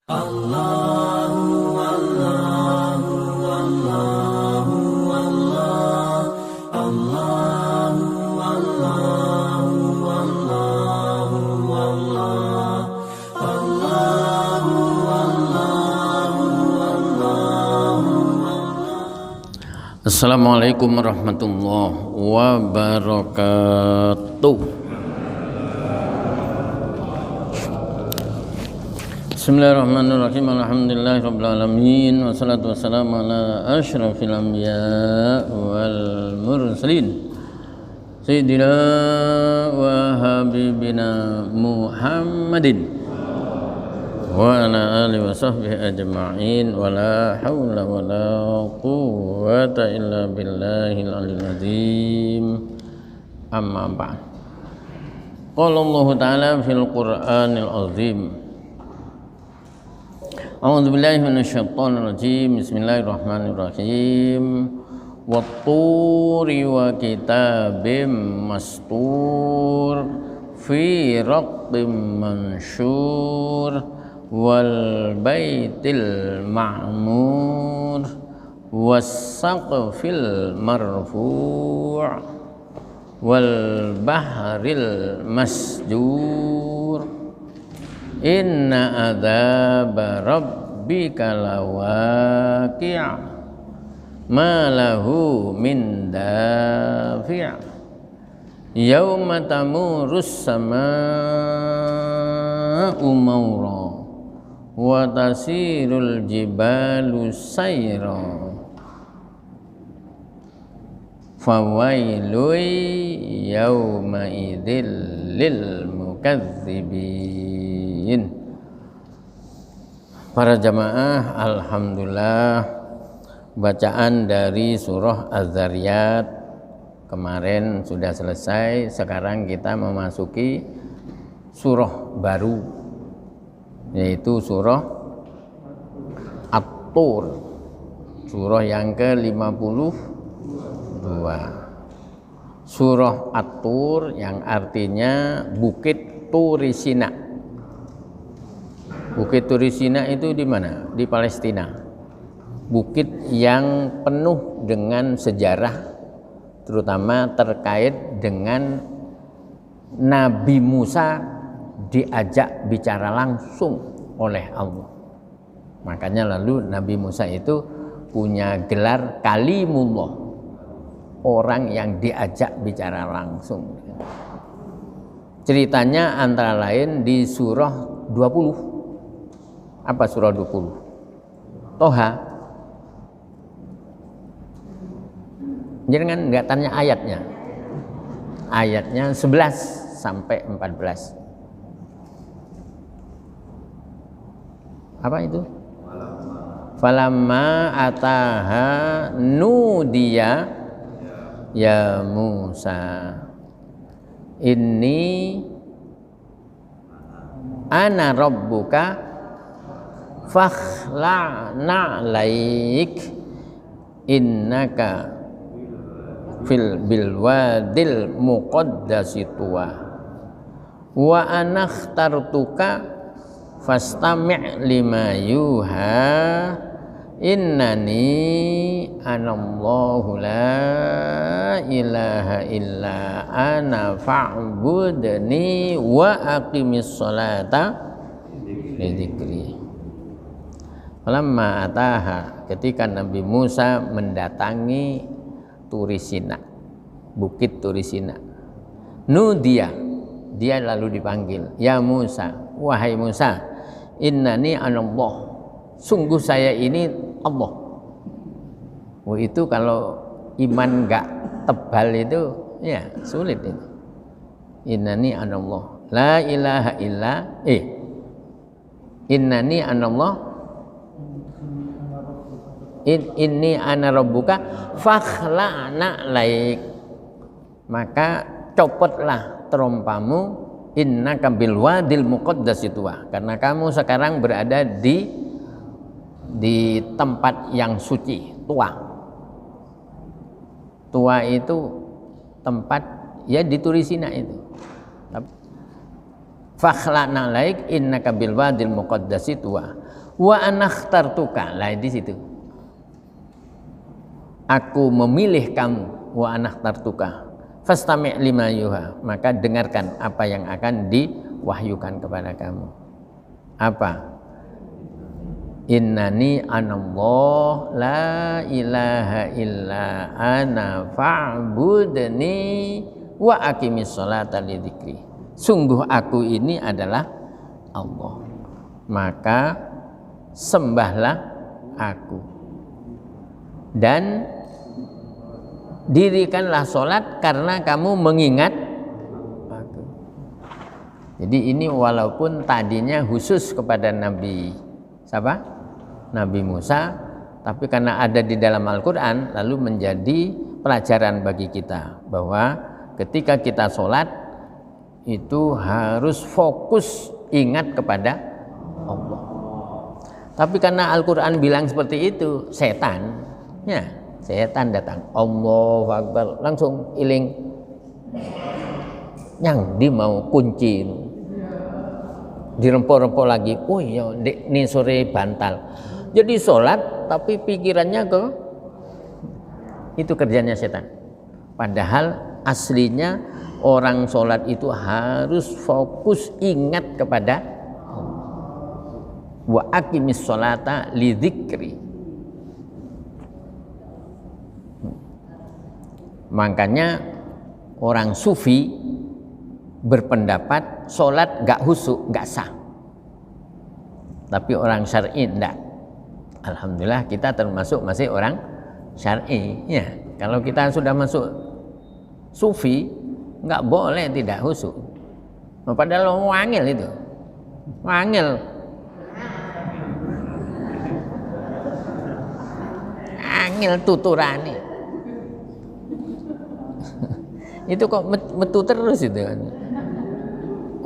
Allahu Allahu Allahu Allah Allahu Allahu Allahu Allah Allahu Allahu Allahu. Assalamualaikum warahmatullahi wabarakatuh. Bismillahirrahmanirrahim. Alhamdulillahirabbil alamin wassalatu wassalamu ala asyrafil anbiya wal mursalin sayyidina wa habibina Muhammadin wa ala alihi wa sahbihi ajma'in wa la hawla wa la quwwata illa billahil aliyyil azim. Amma ba'd. Qala Allah ta'ala fil Qur'anil azim. A'udzubillahi minasyaitonir rajim. Bismillahirrahmanirrahim. Watturi wa kitabim mastur fi raqqim mansyur wal baitil ma'mur was saqfil marfu' wal bahril masjur. Inna adzaba rabbika lawaqi' ma lahu min dafi' yauma tamurus samaa'u mawra wa tasirul jibalu sayra fawailun yauma idzil lil mukadzibin. Para jamaah, alhamdulillah bacaan dari surah Az-Zariyat kemarin sudah selesai. Sekarang kita memasuki surah baru, yaitu surah At-Tur, surah yang ke-52. Surah At-Tur yang artinya Bukit Turi Sina. Bukit Turi Sina itu di mana? Di Palestina. Bukit yang penuh dengan sejarah, terutama terkait dengan Nabi Musa diajak bicara langsung oleh Allah. Makanya lalu Nabi Musa itu punya gelar Kalimullah, orang yang diajak bicara langsung. Ceritanya antara lain di surah 20. Apa surah 20? Toha. Jangan nggak tanya ayatnya. Ayatnya 11 sampai 14. Apa itu? Falamma ataha nudiya ya Musa inni ana rabbuka fakhla'na alaik innaka fil bilwadil muqaddasi tuwa wa ana akhtartuka fastami' lima yuha innani anallahu la ilaha illa ana fa'budni wa aqimis sholata li dzikri. Falamma ataha, ketika Nabi Musa mendatangi Turi Sina, Bukit Turi Sina, nudia, dia lalu dipanggil, ya Musa, wahai Musa, innani anallah, sungguh saya ini Allah. Itu kalau iman enggak tebal itu ya sulit itu. Innani anallah, la ilaha illa innani anallah, inni ana rabbuka fakhla'na laik, maka copotlah terompamu, innaka bil wadil muqaddasi tuwa, karena kamu sekarang berada di tempat yang suci. Tuwa itu tempat ya di Turi Sina itu. fakhla'na alaik innaka bil wadil muqaddasi tuwa wa ana ikhtartuka. Lah di situ. Aku memilih kamu, wa ana ikhtartuka. Fastami' lima yuha, maka dengarkan apa yang akan diwahyukan kepada kamu. Apa? Innani anallah la ilaha illa ana fa'budni wa aqimis sholata li dzikri. Sungguh aku ini adalah Allah, maka sembahlah aku dan dirikanlah sholat karena kamu mengingat aku. Jadi ini walaupun tadinya khusus kepada Nabi siapa? Nabi Musa, tapi karena ada di dalam Al-Quran lalu menjadi pelajaran bagi kita bahwa ketika kita sholat itu harus fokus ingat kepada Allah. Tapi karena Al-Quran bilang seperti itu, setan datang, Allahu Akbar, langsung iling yang di mau kunci dirempor-rempor lagi, oh ya ini sore bantal. Jadi sholat tapi pikirannya ke itu, kerjanya setan. Padahal aslinya orang sholat itu harus fokus ingat kepada wa aqimis sholata li dzikri. Makanya orang sufi berpendapat sholat gak husuk, gak sah. Tapi orang syar'i enggak. Alhamdulillah kita termasuk masih orang syar'i. Ya, kalau kita sudah masuk sufi, nggak boleh tidak husuk. Padahal wangil itu, wangil, angil tuturane. Itu kok metu terus itu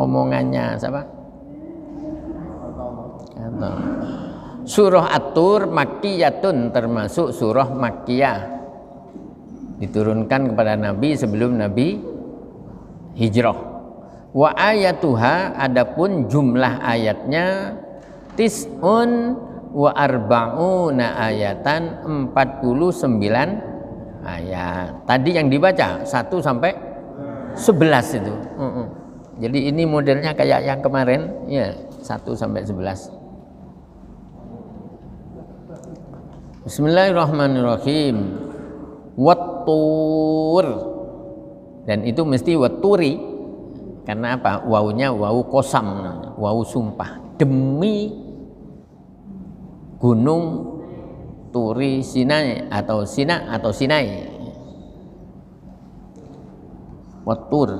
omongannya siapa? Surah At-Tur Makkiyatun, termasuk surah Makkiyah, diturunkan kepada Nabi sebelum Nabi hijrah. Wa ayatuha, adapun jumlah ayatnya tis'un wa arba'una ayatan, 49 ayat. Tadi yang dibaca 1 sampai 11 itu. Jadi ini modelnya kayak yang kemarin ya, 1 sampai 11. Bismillahirrahmanirrahim. Wat-tur, dan itu mesti wat-turi karena apa? Wawunya wawu kosam, wawu sumpah, demi gunung Turi Sinai atau Sinai. Wat-tur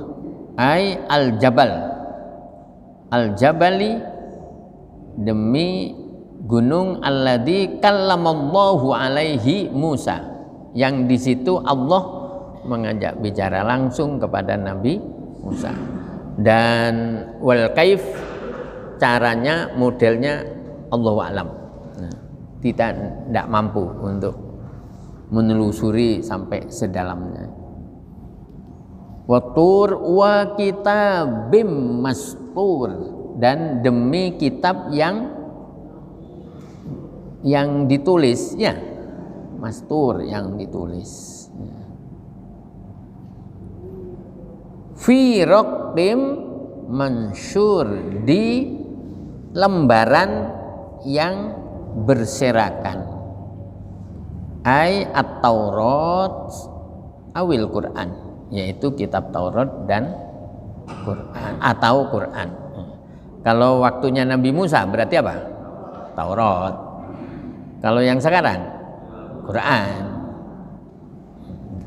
ai al-jabali, demi gunung alladzi kallamallahu alaihi Musa, yang di situ Allah mengajak bicara langsung kepada Nabi Musa. Dan wal kaif, caranya, modelnya Allahu a'lam. Kita tidak mampu untuk menelusuri sampai sedalamnya. Watur wa kitabim mastur, dan demi kitab yang ditulis, ya, mastur, yang ditulis. Fi raqim mansyur, di lembaran yang berserakan. Ai at-Taurat awil Quran, yaitu kitab Taurat dan Quran atau Quran. Kalau waktunya Nabi Musa berarti apa? Taurat. Kalau yang sekarang Quran.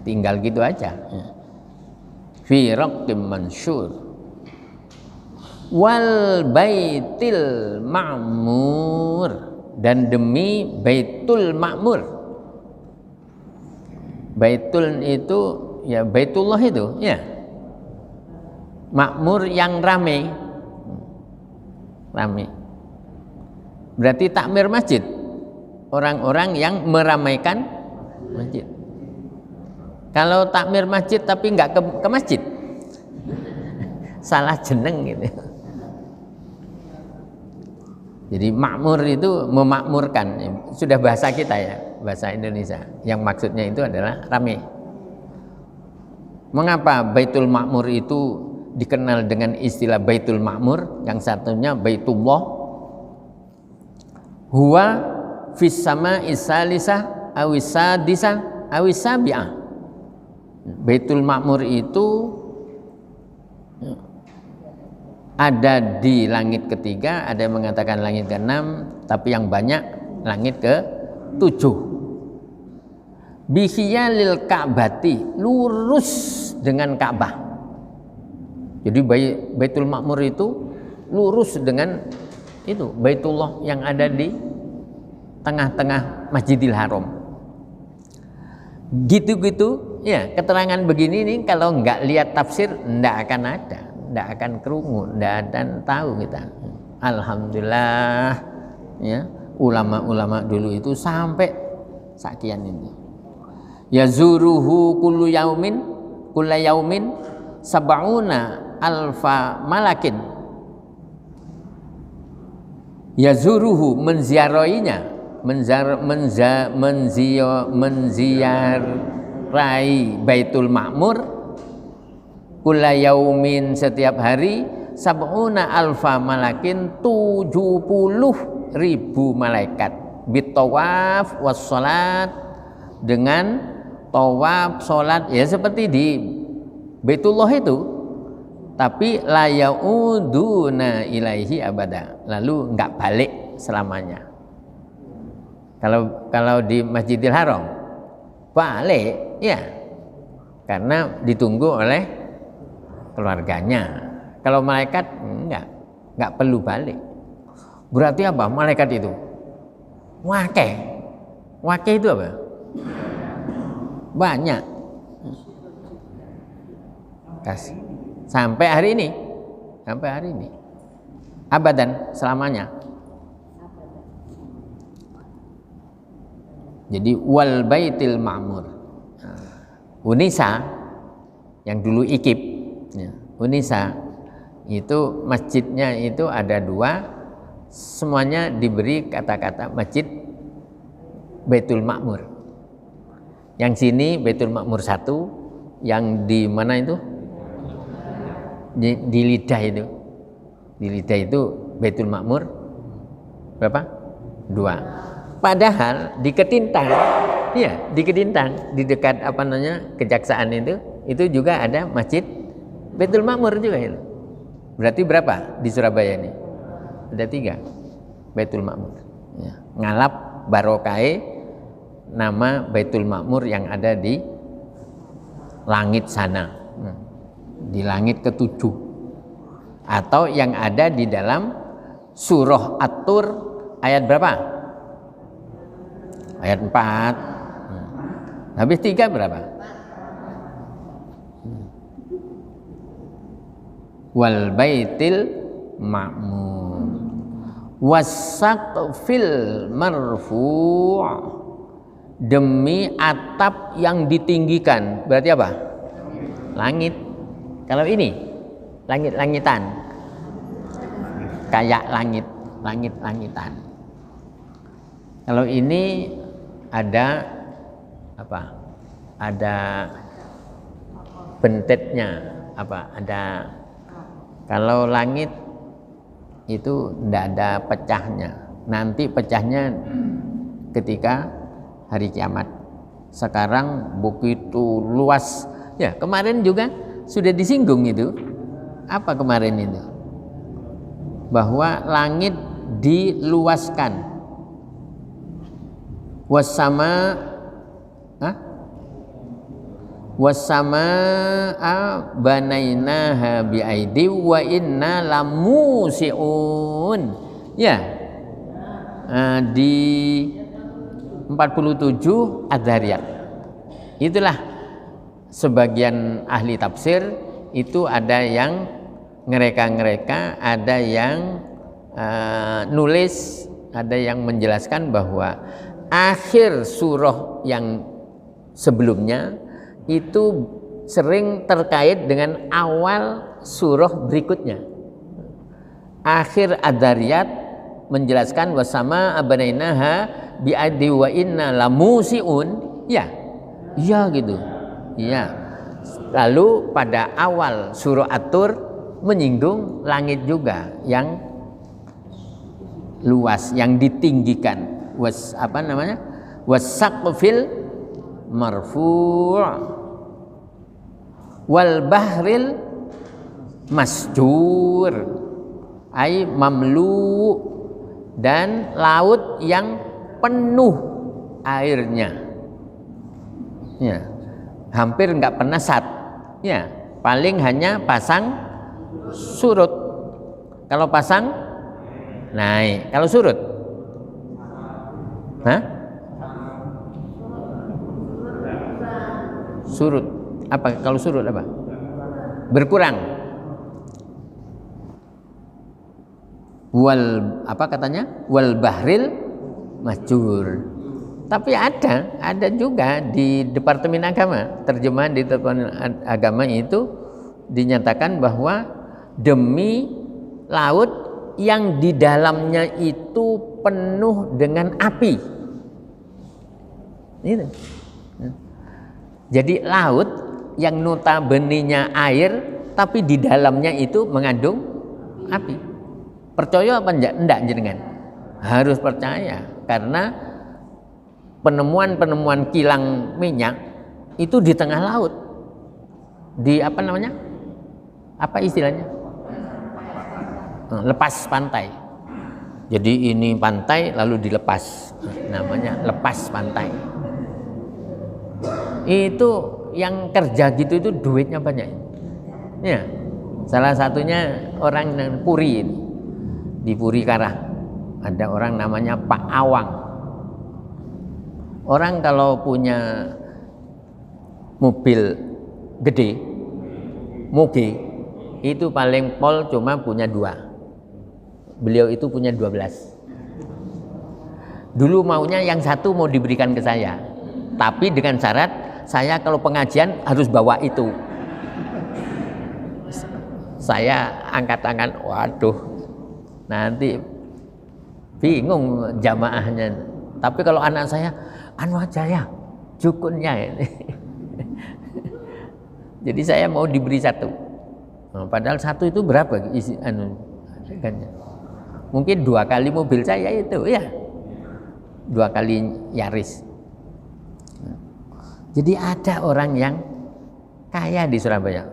Tinggal gitu aja. Fi raqim mansyur wal baitil ma'mur, dan demi Baitul Ma'mur. Baitul itu ya Baitullah itu, ya. Makmur yang ramai. Berarti takmir masjid, orang-orang yang meramaikan masjid. Kalau takmir masjid tapi nggak ke masjid, salah jeneng gitu. Jadi makmur itu memakmurkan, sudah bahasa kita ya, bahasa Indonesia. Yang maksudnya itu adalah ramai. Mengapa Baitul Ma'mur itu dikenal dengan istilah Baitul Ma'mur? Yang satunya Baitullah. Huwa fis sama'i salisah awis sadisah awis sabi'ah. Baitul Ma'mur itu ada di langit ketiga, ada yang mengatakan langit ke-6, tapi yang banyak langit ke-7. Bihiyalil Ka'bati, lurus dengan Ka'bah. Jadi Baitul Ma'mur itu lurus dengan itu Baitullah yang ada di tengah-tengah Masjidil Haram. Gitu-gitu ya, keterangan begini nih kalau nggak lihat tafsir nggak akan ada, nggak akan kerungu, nggak akan tahu kita. Alhamdulillah ya, ulama-ulama dulu itu sampai sekian ini. Yazuruhu kullu yaumin kulla yaumin sab'una alfa malakin. Yazuruhu, menziarahinya, menziarai Baitul Ma'mur kulla yaumin, setiap hari, sab'una alfa malakin, 70.000 malaikat, bitawaf wassalat, dengan tawaf, salat ya seperti di Baitullah itu, tapi la yauduna ilaihi abada, lalu enggak balik selamanya. Kalau di Masjidil Haram balik ya, karena ditunggu oleh keluarganya. Kalau malaikat enggak perlu balik. Berarti apa malaikat itu? Wake itu apa? Banyak. Kasih. Sampai hari ini, abadan, selamanya. Jadi wal Baitil Ma'mur, Unisa yang dulu IKIP ya, Unisa itu masjidnya itu ada 2, semuanya diberi kata-kata masjid Baitul Ma'mur. Yang sini Baitul Ma'mur 1, yang di mana itu? Di Lidah itu. Di Lidah itu Baitul Ma'mur berapa? 2. Padahal di Ketintang, ya di Ketintang, di dekat apa namanya Kejaksaan itu juga ada masjid Baitul Ma'mur juga itu. Berarti berapa di Surabaya ini? Ada 3 Baitul Ma'mur. Ya. Ngalap Barokai nama Baitul Ma'mur yang ada di langit sana, di langit ke-7, atau yang ada di dalam surah At-Tur ayat berapa? Ayat 4. Habis 3 berapa? Wal Baitil Ma'mur wasaqfil marfu', demi atap yang ditinggikan. Berarti apa? Langit. Kalau ini langit-langitan, kayak langit-langitan. Kalau ini ada apa? Ada bentetnya apa? Ada. Kalau langit itu tidak ada pecahnya. Nanti pecahnya ketika hari kiamat. Sekarang begitu luas. Ya, kemarin juga sudah disinggung itu. Apa kemarin itu? Bahwa langit diluaskan. Wassama'a banainaha bi'aidi wa inna lamusi'un. Ya. Di 47 Ad-Dhariyat. Itulah sebagian ahli tafsir itu ada yang ngereka-ngereka, ada yang nulis, ada yang menjelaskan bahwa akhir surah yang sebelumnya itu sering terkait dengan awal surah berikutnya. Akhir Ad-Dhariyat menjelaskan wasama abanainaha bi'adi wa inna lamusiun, ya, iya gitu, iya. Lalu pada awal surah At-Tur menyinggung langit juga yang luas, yang ditinggikan, wasaqfil marfu' wal bahril masjur ay mamlu, dan laut yang penuh airnya, ya, hampir nggak pernah sat, ya, paling hanya pasang surut. Kalau pasang naik, kalau surut, hah? Surut apa? Kalau surut apa? Berkurang. Apa katanya? Wal bahril masjur. Tapi ada juga di Departemen Agama, terjemahan di Departemen Agama itu dinyatakan bahwa demi laut yang di dalamnya itu penuh dengan api. Itu. Jadi laut yang notabene-nya air, tapi di dalamnya itu mengandung api. Percaya apa enggak jenengan? Harus percaya, karena penemuan kilang minyak itu di tengah laut. Di apa namanya? Apa istilahnya? Lepas pantai. Jadi ini pantai lalu dilepas. Namanya lepas pantai. Itu yang kerja gitu itu duitnya banyak. Ya. Salah satunya orang Puri ini. Di Puri Karah ada orang namanya Pak Awang. Orang kalau punya mobil gede, moge, itu paling pol cuma punya 2. Beliau itu punya 12. Dulu maunya yang satu mau diberikan ke saya, tapi dengan syarat saya kalau pengajian harus bawa itu. Saya angkat tangan, waduh, nanti bingung jamaahnya. Tapi kalau anak saya, anu aja ya, jukunnya ini. Jadi saya mau diberi 1. Nah, padahal 1 itu berapa isi harganya? Mungkin 2 kali mobil saya itu, ya, 2 kali Yaris. Jadi ada orang yang kaya di Surabaya,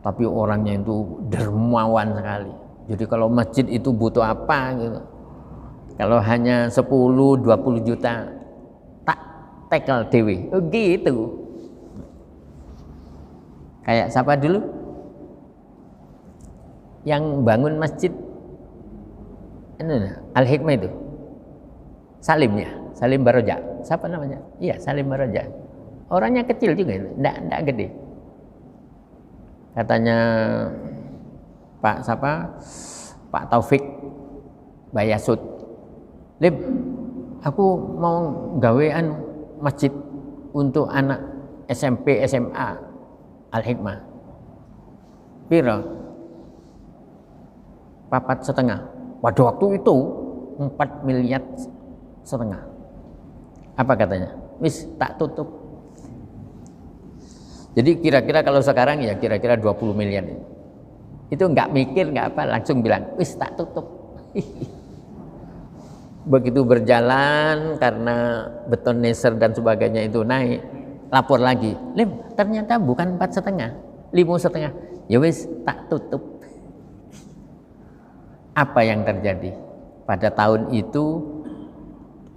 tapi orangnya itu dermawan sekali. Jadi kalau masjid itu butuh apa gitu, kalau hanya 10-20 juta tak tekel dewi, gitu. Kayak siapa dulu yang bangun masjid Al-Hikmah itu, Salim Baroja, siapa namanya? Iya, Salim Baroja. Orangnya kecil juga, enggak gede. Katanya Pak Taufik Bayasud, Lip, aku mau gawean masjid untuk anak SMP SMA Al-Hikmah. Piro? 4,5. Pada waktu itu 4,5 miliar. Apa katanya? Wis tak tutup. Jadi kira-kira kalau sekarang ya kira-kira 20 miliar. Itu nggak mikir, nggak apa, langsung bilang, wis tak tutup. Begitu berjalan karena beton neser dan sebagainya itu naik, lapor lagi, Lim, ternyata bukan 4,5, 5,5. Ya wis tak tutup. Apa yang terjadi? Pada tahun itu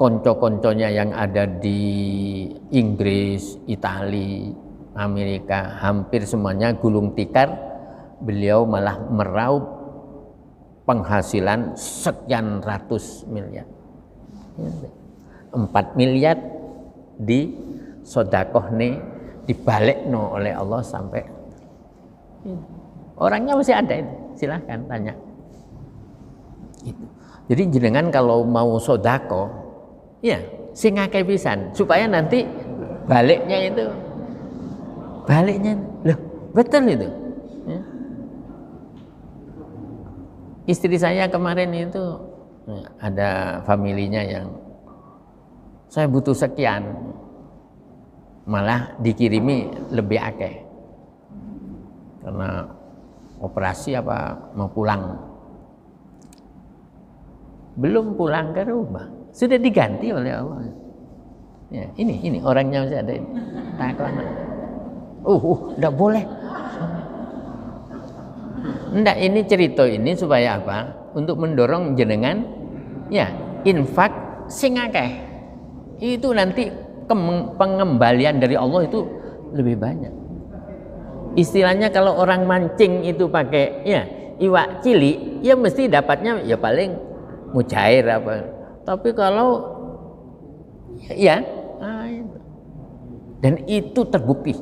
konco-konconya yang ada di Inggris, Italia, Amerika, hampir semuanya gulung tikar. Beliau malah meraup penghasilan sekian ratus miliar. 4 miliar di sodakoh nih, dibalik no oleh Allah sampai. Orangnya masih ada itu, silahkan tanya. Jadi jenengan kalau mau sodakoh, ya sing akeh pisan supaya nanti baliknya loh, betul itu. Ya. Istri saya kemarin itu ada familinya yang saya butuh sekian, malah dikirimi lebih akeh karena operasi apa mau pulang, belum pulang ke rumah sudah diganti oleh Allah. Ya, ini orangnya masih ada ini. Takut. Enggak boleh. Enggak, ini cerita ini supaya apa? Untuk mendorong jenengan ya infak sing akeh. Itu nanti pengembalian dari Allah itu lebih banyak. Istilahnya kalau orang mancing itu pakai ya iwak cilik, ya mesti dapatnya ya paling mujair apa. Tapi kalau ya itu. Dan itu terbukti.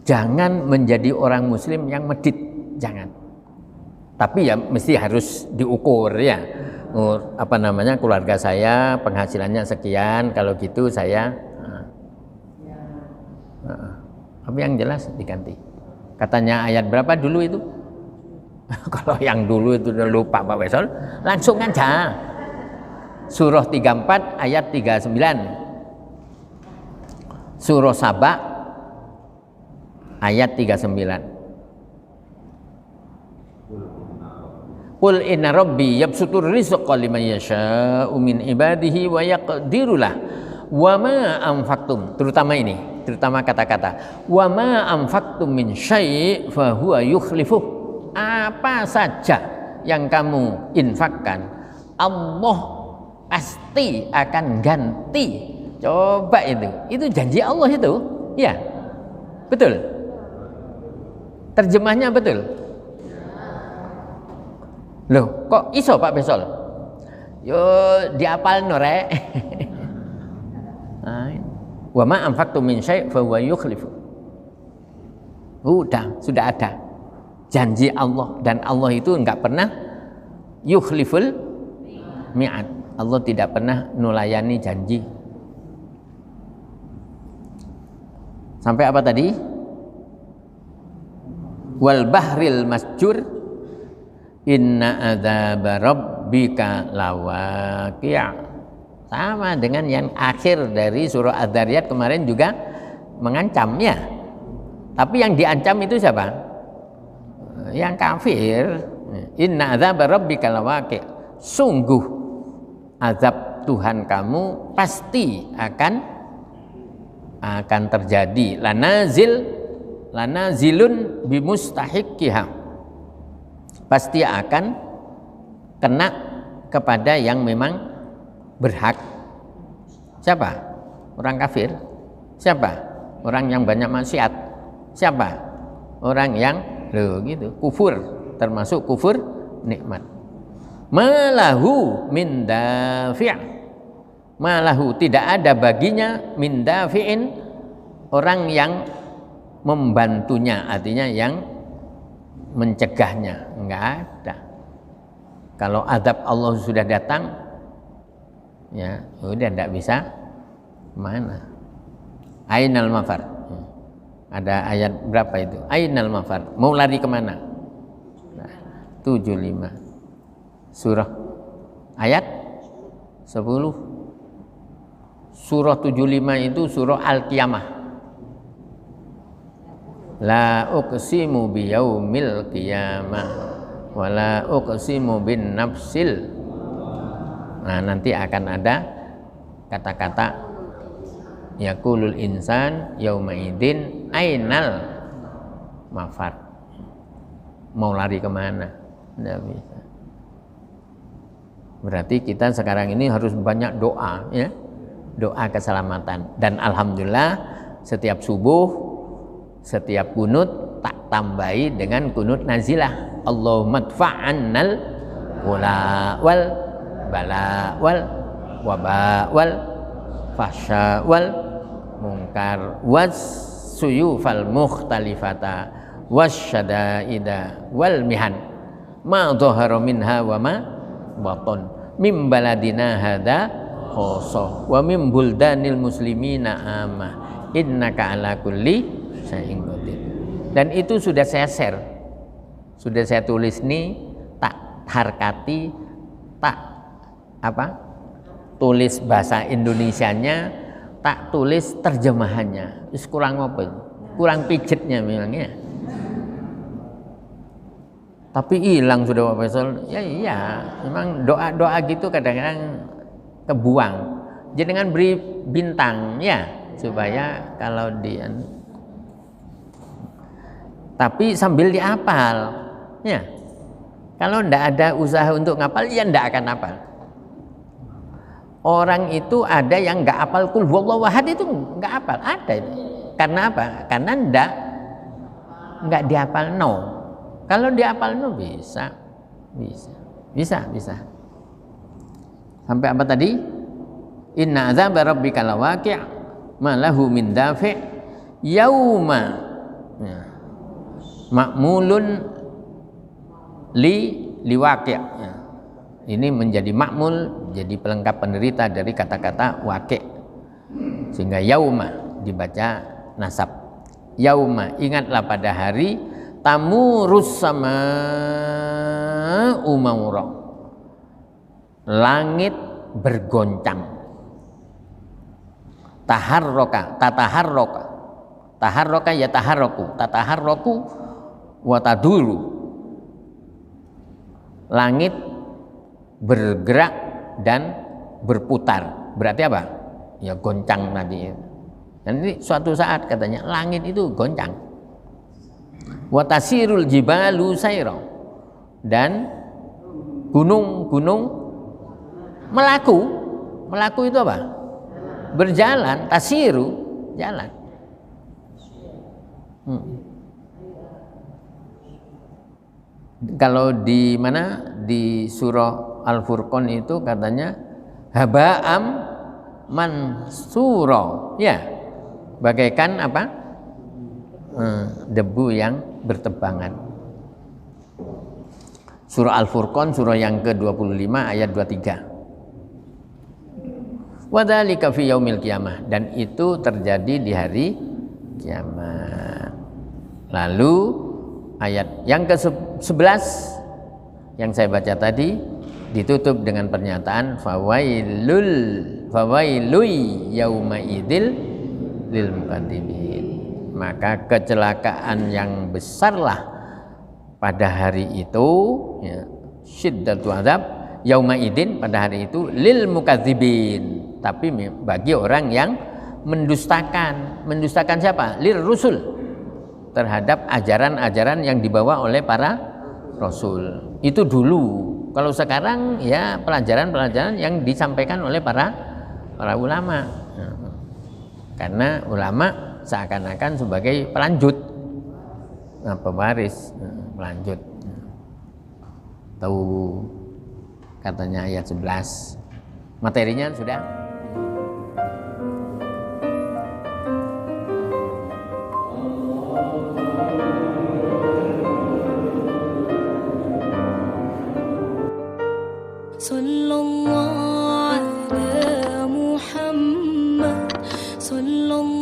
Jangan menjadi orang muslim yang medit, jangan. Tapi ya mesti harus diukur ya. Apa namanya, keluarga saya penghasilannya sekian, kalau gitu saya tapi yang jelas diganti. Katanya ayat berapa dulu itu? Kalau yang dulu itu udah lupa Pak Wesol, langsung aja. Surah 34 ayat 39. Surah Saba ayat 39. Qul inna rabbi yabsutur rizqa liman yasha'u min ibadihi wa yaqdiru lah. Wa ma anfaqtum, terutama kata-kata wa ma anfaqtum min syai' fa huwa yukhlifuh. Apa saja yang kamu infakkan, Allah pasti akan ganti. Coba itu janji Allah itu, ya betul. Terjemahnya betul. Loh, kok iso Pak Besol? Yo diapal norek. Wa ma anfaqtum min syai' fa huwa yukhlifu. Sudah ada janji Allah, dan Allah itu enggak pernah yukhliful mi'ad. Allah tidak pernah nulayani janji. Sampai apa tadi? Wal bahril masjur inna adzaba rabbika lawaqi'. Sama dengan yang akhir dari surah Adz-Dzariyat kemarin juga mengancam ya. Tapi yang diancam itu siapa? Yang kafir. Inna adzaba rabbika lawaqi'. Sungguh azab Tuhan kamu pasti akan terjadi. Lanazilun bimustahiqqiha. Pasti akan kena kepada yang memang berhak. Siapa? Orang kafir. Siapa? Orang yang banyak maksiat. Siapa? Orang yang kufur, termasuk kufur nikmat. Malahu min dafi'. Malahu, tidak ada baginya min dafi'in, orang yang membantunya, artinya yang mencegahnya, enggak ada. Kalau azab Allah sudah datang, ya udah tidak bisa mana. Ainal mafar. Ada ayat berapa itu? Ainal mafar. Mau lari kemana? 75. Surah ayat 10. Surah 75 itu surah Al-Qiyamah. La uqsimu biyaumil qiyamah wa la uqsimu bin nafsil. Nah, nanti akan ada kata-kata yaqulul insan yauma idzin ainal mafar. Mau lari kemana? Tidak bisa. Berarti kita sekarang ini harus banyak doa, ya, doa keselamatan. Dan alhamdulillah setiap subuh, setiap kunut tak tambahi dengan kunut nazilah. Allahumma dfa'annal wala wal bala wal waba wal fasya wal mungkar was suyufal mukhtalifata wasyadaida wal mihan ma dhahara minha wa ma baton min baladina hadza khassa wa min buldanil muslimina amma innaka ala kulli syai'in qadir. Dan itu sudah saya share, sudah saya tulis nih, tak harkati, tak tulis bahasa Indonesianya, tak tulis terjemahannya. Terus kurang apa? Kurang pijetnya memangnya. Tapi hilang sudah Pak Faisal. Ya iya, memang doa-doa gitu kadang-kadang kebuang. Jenengan beri bintang ya, supaya kalau dia, tapi sambil dihafal ya. Kalau ndak ada usaha untuk ngapal, ya ndak akan hafal. Orang itu ada yang nggak hafal kul huwallahu ahad, itu nggak hafal, ada itu. Karena apa? Karena nggak dihafal no. Kalau dihafal no bisa. Sampai apa tadi? Inna azaba rabbika lawaqi' ma lahu min dafi' yauma ma'mulun liwaqi'. Ini menjadi makmul, jadi pelengkap penderita dari kata-kata waqi'. Sehingga yauma dibaca nasab. Yauma, ingatlah pada hari tamurus sama umaura, langit bergoncang. Taharroka ya tataharroku wa taduru, langit bergerak dan berputar. Berarti apa? Ya goncang tadi. Dan ini suatu saat katanya langit itu goncang. Wa tasirul jibalu sayra, dan gunung-gunung melaku itu apa? Berjalan. Tasiru, jalan. Kalau di mana, di surah Al-Furqan itu katanya haba'am mansura, ya, bagaikan apa? Debu yang bertebangan. Surah Al-Furqan, surah yang ke-25 ayat 23. Wadzalika fi yaumil qiyamah, dan itu terjadi di hari kiamat. Lalu ayat yang ke-11 yang saya baca tadi ditutup dengan pernyataan fawailul yauma idzil lil mukadzibin. Maka kecelakaan yang besarlah pada hari itu, ya, syiddatu adzab yauma idzin, pada hari itu lil mukadzibin, tapi bagi orang yang mendustakan siapa? Lir rusul, terhadap ajaran-ajaran yang dibawa oleh para rasul. Itu dulu. Kalau sekarang ya pelajaran-pelajaran yang disampaikan oleh para ulama. Karena ulama seakan-akan sebagai pelanjut, pewaris, pelanjut. Tahu katanya ayat 11. Materinya sudah. Sallallahu ala Muhammad sallallahu